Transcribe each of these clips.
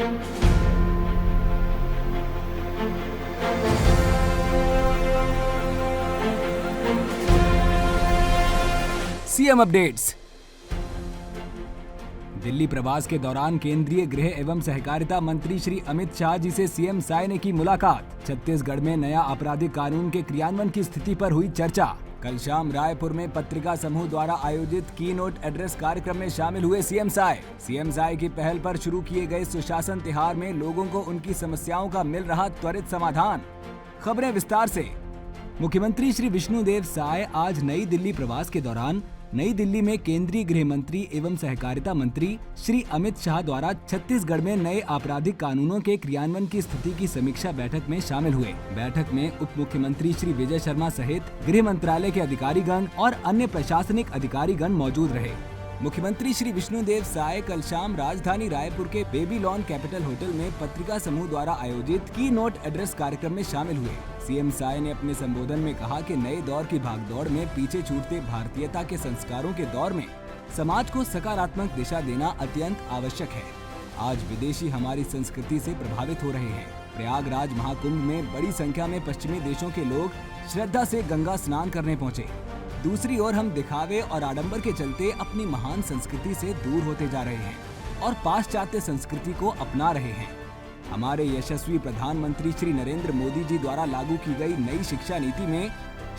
CM updates. Delhi प्रवास के दौरान केंद्रीय गृह एवं सहकारिता मंत्री श्री अमित शाह जी से सीएम साय ने की मुलाकात। छत्तीसगढ़ में नया आपराधिक कानून के क्रियान्वयन की स्थिति पर हुई चर्चा। कल शाम रायपुर में पत्रिका समूह द्वारा आयोजित की नोट एड्रेस कार्यक्रम में शामिल हुए सीएम साय। सीएम साय की पहल पर शुरू किए गए सुशासन तिहार में लोगों को उनकी समस्याओं का मिल रहा त्वरित समाधान। खबरें विस्तार से। मुख्यमंत्री श्री विष्णुदेव साय आज नई दिल्ली प्रवास के दौरान नई दिल्ली में केंद्रीय गृह मंत्री एवं सहकारिता मंत्री श्री अमित शाह द्वारा छत्तीसगढ़ में नए आपराधिक कानूनों के क्रियान्वयन की स्थिति की समीक्षा बैठक में शामिल हुए। बैठक में उप मुख्यमंत्री श्री विजय शर्मा सहित गृह मंत्रालय के अधिकारीगण और अन्य प्रशासनिक अधिकारीगण मौजूद रहे। मुख्यमंत्री श्री विष्णुदेव साय कल शाम राजधानी रायपुर के बेबीलोन कैपिटल होटल में पत्रिका समूह द्वारा आयोजित की नोट एड्रेस कार्यक्रम में शामिल हुए। सीएम साय ने अपने संबोधन में कहा कि नए दौर की भागदौड़ में पीछे छूटते भारतीयता के संस्कारों के दौर में समाज को सकारात्मक दिशा देना अत्यंत आवश्यक है। आज विदेशी हमारी संस्कृति से प्रभावित हो रहे हैं। प्रयागराज महाकुंभ में बड़ी संख्या में पश्चिमी देशों के लोग श्रद्धा से गंगा स्नान करने पहुँचे। दूसरी ओर हम दिखावे और आडंबर के चलते अपनी महान संस्कृति से दूर होते जा रहे हैं और पाश्चात्य संस्कृति को अपना रहे हैं। हमारे यशस्वी प्रधानमंत्री श्री नरेंद्र मोदी जी द्वारा लागू की गई नई शिक्षा नीति में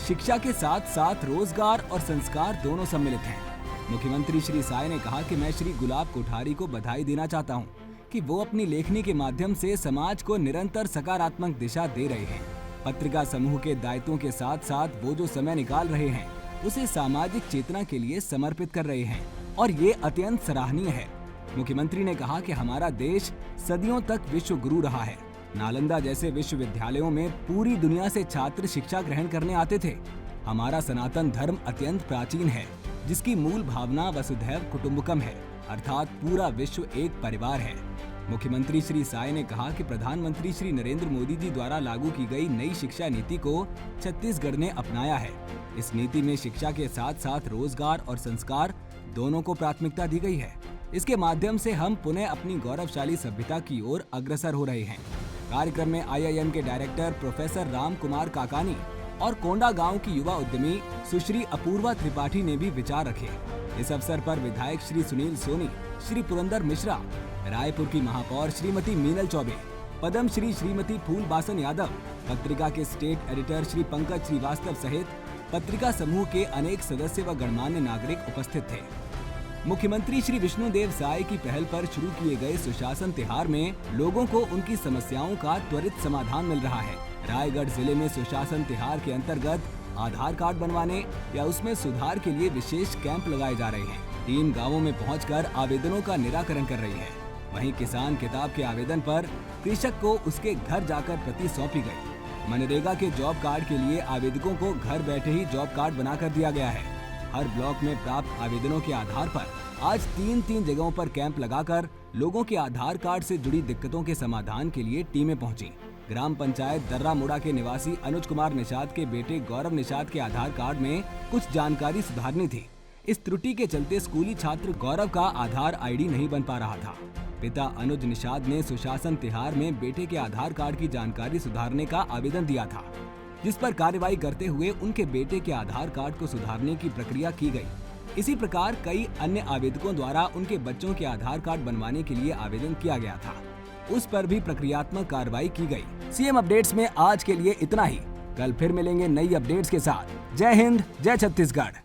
शिक्षा के साथ साथ रोजगार और संस्कार दोनों सम्मिलित हैं। मुख्यमंत्री श्री साय ने कहा कि मैं श्री गुलाब कोठारी को बधाई देना चाहता हूं कि वो अपनी लेखनी के माध्यम से समाज को निरंतर सकारात्मक दिशा दे रहे हैं। पत्रिका समूह के दायित्वों के साथ साथ वो जो समय निकाल रहे हैं उसे सामाजिक चेतना के लिए समर्पित कर रहे हैं और ये अत्यंत सराहनीय है। मुख्यमंत्री ने कहा कि हमारा देश सदियों तक विश्व गुरु रहा है। नालंदा जैसे विश्वविद्यालयों में पूरी दुनिया से छात्र शिक्षा ग्रहण करने आते थे। हमारा सनातन धर्म अत्यंत प्राचीन है, जिसकी मूल भावना वसुधैव कुटुंबकम है, अर्थात पूरा विश्व एक परिवार है। मुख्यमंत्री श्री साय ने कहा कि प्रधानमंत्री श्री नरेंद्र मोदी जी द्वारा लागू की गई नई शिक्षा नीति को छत्तीसगढ़ ने अपनाया है। इस नीति में शिक्षा के साथ साथ रोजगार और संस्कार दोनों को प्राथमिकता दी गई है। इसके माध्यम से हम पुनः अपनी गौरवशाली सभ्यता की ओर अग्रसर हो रहे हैं। कार्यक्रम में आईआईएम के डायरेक्टर प्रोफेसर राम कुमार काकानी और कोंडा गांव की युवा उद्यमी सुश्री अपूर्वा त्रिपाठी ने भी विचार रखे। इस अवसर पर विधायक श्री सुनील सोनी, श्री पुरंदर मिश्रा, रायपुर की महापौर श्रीमती मीनल चौबे, पद्म श्री श्रीमती फूल बासन यादव, पत्रिका के स्टेट एडिटर श्री पंकज श्रीवास्तव सहित पत्रिका समूह के अनेक सदस्य व गणमान्य नागरिक उपस्थित थे। मुख्यमंत्री श्री विष्णुदेव साय की पहल पर शुरू किए गए सुशासन तिहार में लोगों को उनकी समस्याओं का त्वरित समाधान मिल रहा है। रायगढ़ जिले में सुशासन तिहार के अंतर्गत आधार कार्ड बनवाने या उसमें सुधार के लिए विशेष कैंप लगाए जा रहे हैं। टीम गाँवों में पहुंचकर आवेदनों का निराकरण कर रही है। वहीं किसान किताब के आवेदन पर कृषक को उसके घर जाकर प्रति सौंपी गई। मनरेगा के जॉब कार्ड के लिए आवेदकों को घर बैठे ही जॉब कार्ड बनाकर दिया गया है। हर ब्लॉक में प्राप्त आवेदनों के आधार पर आज 3 जगहों पर कैंप लगाकर लोगों के आधार कार्ड से जुड़ी दिक्कतों के समाधान के लिए टीमें पहुंची। ग्राम पंचायत दर्रा मोड़ा के निवासी अनुज कुमार निषाद के बेटे गौरव निषाद के आधार कार्ड में कुछ जानकारी सुधारनी थी। इस त्रुटि के चलते स्कूली छात्र गौरव का आधार आईडी नहीं बन पा रहा था। पिता अनुज निषाद ने सुशासन तिहार में बेटे के आधार कार्ड की जानकारी सुधारने का आवेदन दिया था, जिस पर कार्रवाई करते हुए उनके बेटे के आधार कार्ड को सुधारने की प्रक्रिया की गई। इसी प्रकार कई अन्य आवेदकों द्वारा उनके बच्चों के आधार कार्ड बनवाने के लिए आवेदन किया गया था, उस पर भी प्रक्रियात्मक कार्रवाई की गई। सीएम अपडेट्स में आज के लिए इतना ही। कल फिर मिलेंगे नई अपडेट्स के साथ। जय हिंद, जय छत्तीसगढ़।